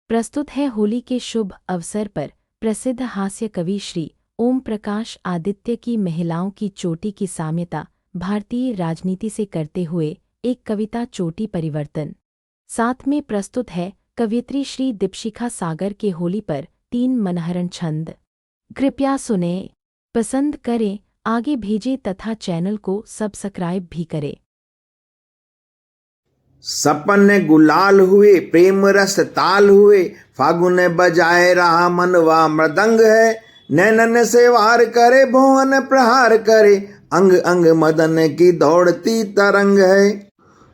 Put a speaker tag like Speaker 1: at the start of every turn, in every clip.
Speaker 1: प्रस्तुत है होली के शुभ अवसर पर प्रसिद्ध हास्य कवि श्री ओम प्रकाश आदित्य की महिलाओं की चोटी की साम्यता भारतीय राजनीति से करते हुए एक कविता चोटी परिवर्तन। साथ में प्रस्तुत है कवयित्री श्री दीपशिखा सागर के होली पर 3 मनहरण छंद। कृपया सुने, पसंद करें, आगे भेजें तथा चैनल को सब्सक्राइब भी करें।
Speaker 2: सपन गुलाल हुए, प्रेम रस ताल हुए, फागुन बजाए रहा मनवा मृदंग है। नैनन से वार करे, भुवन प्रहार करे, अंग अंग मदन की दौड़ती तरंग है।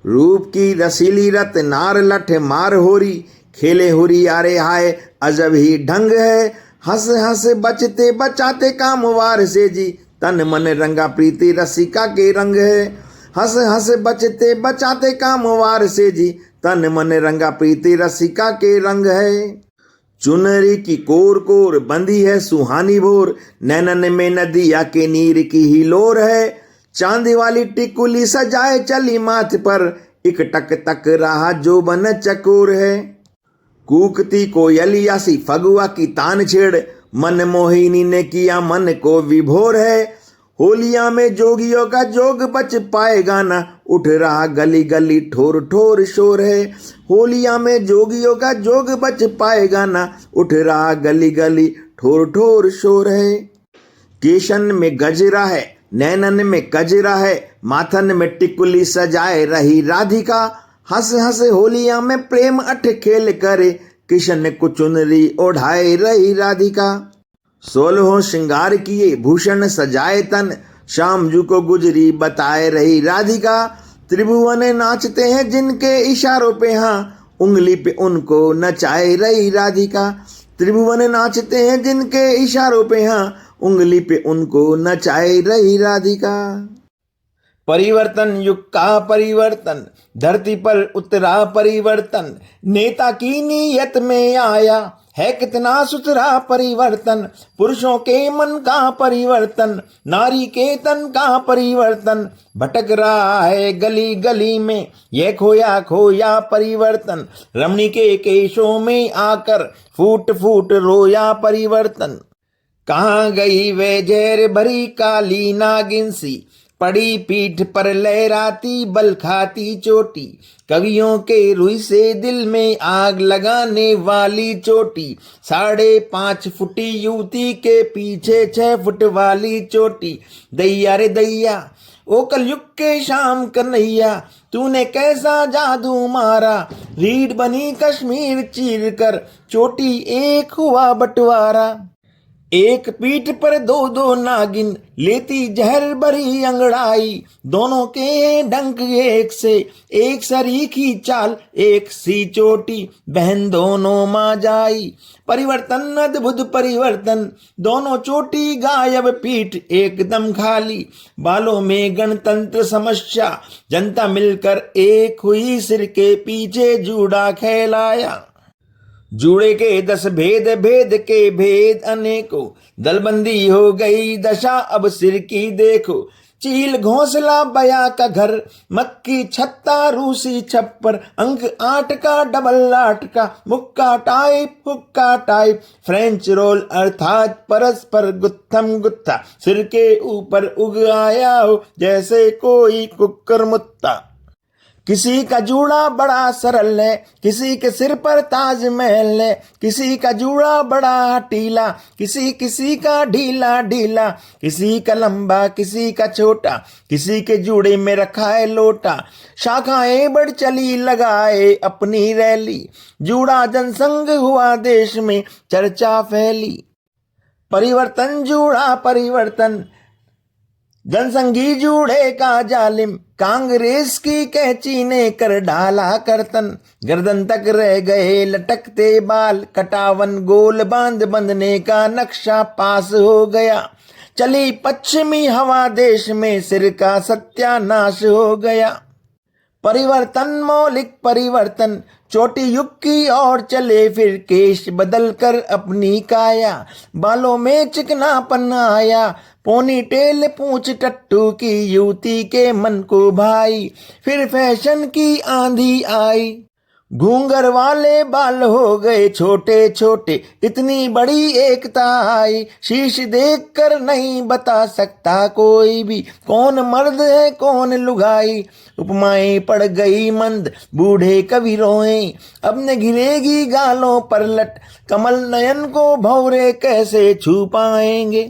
Speaker 2: रूप की रसीली रत नार लठ मार होरी, खेले हुरी आरे हाय अजब ही ढंग है। हंस हंस बचते बचाते काम वार से जी, तन मन रंगा प्रीति रसिका के रंग है। हंस हंस बचते बचाते काम वार से जी, तन मन रंगा प्रीति रसिका के रंग है। चुनरी की कोर कोर बंदी है सुहानी भोर, नैनन में नदिया के नीर की ही लोर है। चांदी वाली टिकुली सजाए चली माथ पर, एक टक तक रहा जो बन चकोर है। कूकती कोयलिया सी फगुआ की तान छेड़, मन मोहिनी ने किया मन को विभोर है। होलिया में जोगियों का जोग बच पाएगा ना, उठ रहा गली गली ठोर ठोर शोर है। होलिया में जोगियों का जोग बच पाएगा ना, उठ रहा गली गली ठोर ठोर शोर है। केशन में गजरा है, नैनन में कजरा है, माथन में टिकुली सजाए रही राधिका। हंस हंस होलिया में प्रेम अठ खेल करे, किशन को चुनरी ओढ़ाए रही राधिका। 16 श्रृंगार किए भूषण सजाए तन, शाम जू को गुजरी बताए रही राधिका। त्रिभुवन नाचते हैं जिनके इशारों पे, हाँ उंगली पे उनको नचाए रही राधिका। त्रिभुवन नाचते हैं जिनके इशारों पे, हाँ उंगली पे उनको नचाए रही राधिका। परिवर्तन युग का परिवर्तन, धरती पर उतरा परिवर्तन, नेता की नीयत में आया है कितना सुथरा परिवर्तन। पुरुषों के मन का परिवर्तन, नारी के तन का परिवर्तन, भटक रहा है गली गली में ये खोया खोया परिवर्तन। रमणी के केशों में आकर फूट फूट रोया परिवर्तन। कहाँ गई वे जहर भरी काली नागिन सी, पड़ी पीठ पर लहराती बल खाती चोटी। कवियों के रुई से दिल में आग लगाने वाली चोटी, 5.5 फुटी युवती के पीछे 6 फुट वाली चोटी। दैया रे दैया, ओ कलयुग के शाम कन्हैया, तूने कैसा जादू मारा। रीढ़ बनी कश्मीर चीर कर, चोटी एक हुआ बंटवारा। एक पीठ पर 2 नागिन, लेती जहर भरी अंगड़ाई। दोनों के डंक एक से एक सरीखी चाल, एक सी चोटी बहन दोनों मां जाई। परिवर्तन अद्भुत परिवर्तन, दोनों चोटी गायब पीठ एकदम खाली। बालों में गणतंत्र समस्या, जनता मिलकर एक हुई, सिर के पीछे जूड़ा खेलाया। जूड़े के 10 भेद, भेद के भेद अनेकों, दलबंदी हो गई दशा अब सिर की देखो। चील घोंसला बया का घर, मक्की छत्ता रूसी छप्पर, अंक 8 का डबल 8 का, मुक्का टाइप हुक्का टाइप, फ्रेंच रोल अर्थात परस्पर गुत्थम गुत्था। सिर के ऊपर उग आया हो जैसे कोई कुक्कर मुत्ता। किसी का जूड़ा बड़ा सरल है, किसी के सिर पर ताजमहल है। किसी का जूड़ा बड़ा हटीला, किसी किसी का ढीला ढीला। किसी का लंबा किसी का छोटा, किसी के जूड़े में रखा है लोटा। शाखाएं बढ़ चली लगाए अपनी रैली, जूड़ा जनसंघ हुआ देश में चर्चा फैली। परिवर्तन जूड़ा परिवर्तन, जनसंघी जूड़े का जालिम, कांग्रेस की कैंची ने कर डाला करतन। गर्दन तक रह गए लटकते बाल, कटावन गोल बांध बंधने का नक्शा पास हो गया। चली पश्चिमी हवा देश में, सिर का सत्यानाश हो गया। परिवर्तन मौलिक परिवर्तन, चोटी युग की ओर चले फिर केश बदल कर अपनी काया। बालों में चिकनापन आया, पोनी टेल पूंछ टट्टू की युवती के मन को भाई। फिर फैशन की आंधी आई, घूंघर वाले बाल हो गए छोटे छोटे, इतनी बड़ी एकता आई, शीश देख कर नहीं बता सकता कोई भी कौन मर्द है कौन लुगाई। उपमाएं पड़ गई मंद, बूढ़े कवि रोए, अब न गिरेगी गालों पर लट, कमल नयन को भौरे कैसे छू पाएंगे।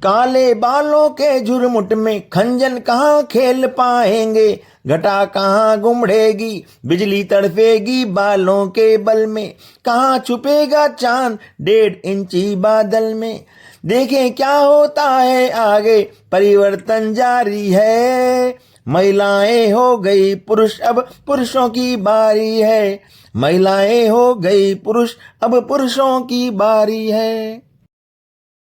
Speaker 2: काले बालों के झुरमुट में खंजन कहाँ खेल पाएंगे, घटा कहाँ गुमड़ेगी, बिजली तड़पेगी बालों के बल में, कहाँ छुपेगा चांद 1.5 इंची बादल में। देखें क्या होता है आगे, परिवर्तन जारी है, महिलाएं हो गई पुरुष अब पुरुषों की बारी है, महिलाएं हो गई पुरुष अब पुरुषों की बारी है।